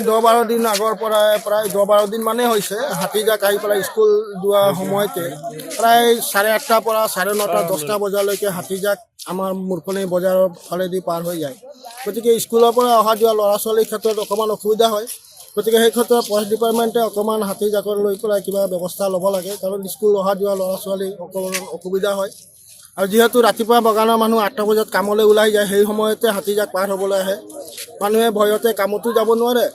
10-12 দিন আগৰ পৰা প্ৰায় 10-12 দিন মানে হৈছে হাতীজাক আহি পেলাই স্কুল যোৱা সময়তে প্ৰায় 8:30 পৰা 9:30 10টা বজালৈকে হাতীজাক আমাৰ মুৰখনি বজাৰৰ ফালেদি পাৰ হৈ যায়। গতিকে স্কুলৰ পৰা অহা যোৱা ল'ৰা ছোৱালীৰ ক্ষেত্ৰত অকণমান অসুবিধা হয়। গতিকে সেই ক্ষেত্ৰত ফৰেষ্ট ডিপাৰ্টমেণ্টে অকণমান হাতীজাকৰ লৈ পেলাই কিবা ব্যৱস্থা ল'ব লাগে, কাৰণ স্কুল অহা যোৱা ল'ৰা ছোৱালী অকণমান অসুবিধা হয়। আৰু যিহেতু ৰাতিপুৱা বাগানৰ মানুহ 8টা বজাত কামলৈ ওলাই যায়, সেই সময়তে হাতীজাক পাৰ হ'বলৈ আহে। মানুহে ভয়তে কামতো যাব নোৱাৰে,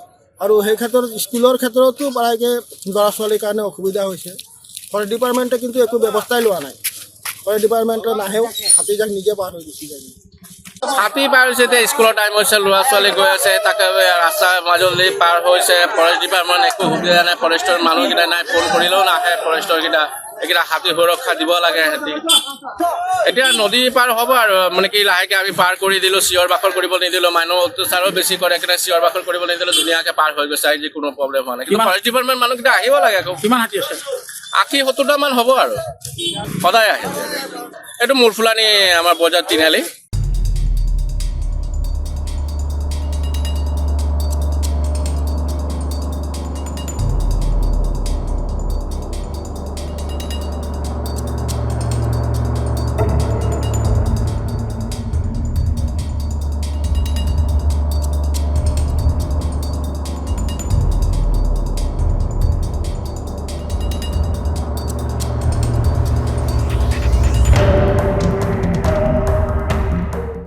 আৰু সেই ক্ষেত্ৰত স্কুলৰ ক্ষেত্ৰতো প্ৰায়কৈ ল'ৰা ছোৱালীৰ কাৰণে অসুবিধা হৈছে। ফৰেষ্ট ডিপাৰ্টমেণ্টে কিন্তু একো ব্যৱস্থাই লোৱা নাই। ফৰেষ্ট ডিপাৰ্টমেণ্টে নাহেও, হাতীজাক নিজে পাৰ হৈ গুচি যায়। হাতী পাৰ হৈছে, এতিয়া স্কুলৰ টাইম হৈছে, ল'ৰা ছোৱালী গৈ আছে, তাকে ৰাস্তাৰ মাজলৈ পাৰ হৈছে। ফৰেষ্ট ডিপাৰ্টমেণ্ট একো সুবিধা নাই, ফৰেষ্টৰ মানুহকেইটা নাই, ফোন কৰিলেও নাহে ফৰেষ্টৰকেইটা। এইকেইটা হাতী সুৰক্ষা দিব লাগে সিহঁতি। এতিয়া নদী পাৰ হ'ব আৰু মানে কি লাহেকৈ আমি পাৰ কৰি দিলোঁ, চিঞৰ বাখৰ কৰিব নিদিলোঁ, মানুহ অত্যাচাৰো বেছি কৰে, একেবাৰে চিঞৰ বাখৰ কৰিব নিদিলোঁ, ধুনীয়াকৈ পাৰ হৈ গৈছে, আজি কোনো প্ৰব্লেম হোৱা নাই। কিন্তু ফৰেষ্ট ডিপাৰ্টমেণ্ট মানুহকেইটা আহিব লাগে আকৌ। কিমান হাতী আছে? 60-70টামান হ'ব আৰু সদায় আহে। এইটো মূৰফুলানি আমাৰ বজাৰ তিনিআলি।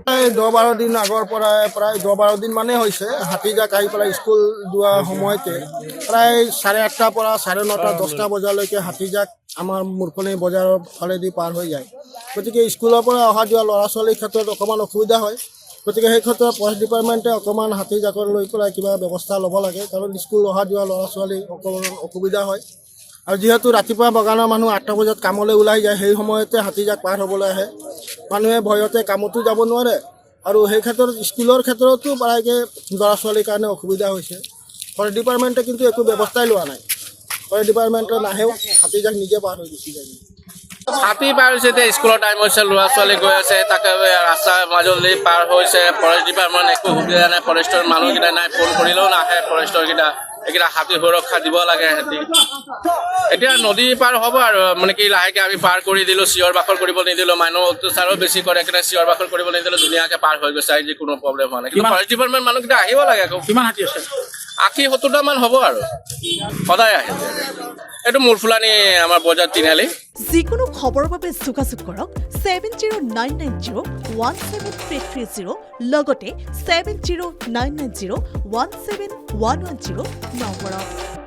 প্ৰায় 10-12 দিন আগৰ পৰা প্ৰায় 10-12 দিন মানে হৈছে হাতীজাক আহি পেলাই স্কুল যোৱা সময়তে প্ৰায় 8:30 পৰা 9:30 10টা বজালৈকে হাতীজাক আমাৰ মুৰখনি বজাৰৰ ফালেদি পাৰ হৈ যায়। গতিকে স্কুলৰ পৰা অহা যোৱা ল'ৰা ছোৱালীৰ ক্ষেত্ৰত অকণমান অসুবিধা হয়। গতিকে সেই ক্ষেত্ৰত ফৰেষ্ট ডিপাৰ্টমেণ্টে অকণমান হাতীজাকৰ লৈ পেলাই কিবা ব্যৱস্থা ল'ব লাগে, কাৰণ স্কুল অহা যোৱা ল'ৰা ছোৱালী অকণমান অসুবিধা হয়। আৰু যিহেতু ৰাতিপুৱা বাগানৰ মানুহ 8টা বজাত কামলৈ ওলাই যায়, সেই সময়তে হাতীজাক পাৰ হ'বলৈ আহে। মানুহে ভয়তে কামতো যাব নোৱাৰে, আৰু সেই ক্ষেত্ৰত স্কুলৰ ক্ষেত্ৰতো প্ৰায়কৈ ল'ৰা ছোৱালীৰ কাৰণে অসুবিধা হৈছে। ফৰেষ্ট ডিপাৰ্টমেণ্টে কিন্তু একো ব্যৱস্থাই লোৱা নাই। ফৰেষ্ট ডিপাৰ্টমেণ্টে নাহেও, হাতীজাক নিজে পাৰ হৈ গুচি যায়। হাতী পাৰ হৈছে, এতিয়া স্কুলৰ টাইম হৈছে, ল'ৰা ছোৱালী গৈ আছে, তাকে ৰাস্তাৰ মাজলৈ পাৰ হৈছে। ফৰেষ্ট ডিপাৰ্টমেণ্ট একো সুবিধা নাই, ফৰেষ্টৰ মানুহকেইটা নাই, ফোন কৰিলেও নাহে ফৰেষ্টৰকেইটা। এইকেইটা হাতী সুৰক্ষা দিব লাগে সিহঁতি। এতিয়া নদী পাৰ হ'ব আৰু মানে কি লাহেকৈ আমি পাৰ কৰি দিলোঁ, চিঞৰ বাখৰ কৰিব নিদিলোঁ, মানুহ অত্যাচাৰো বেছি কৰে, একেবাৰে চিঞৰ বাখৰ কৰিব নিদিলোঁ, ধুনীয়াকৈ পাৰ হৈ গৈছে, আজি কোনো প্ৰব্লেম হোৱা নাই। কিন্তু ফৰেষ্ট ডিপাৰ্টমেণ্ট মানুহকেইটা আহিব লাগে আকৌ। কিমান হাতী আছে? 60-70টামান হ'ব আৰু সদায় আহে। এইটো মূৰফুলানি আমাৰ বজাৰ তিনিআলি। যিকোনো খবৰৰ বাবে যোগাযোগ কৰক 7099017330 লগতে 7099017110 নম্বৰত।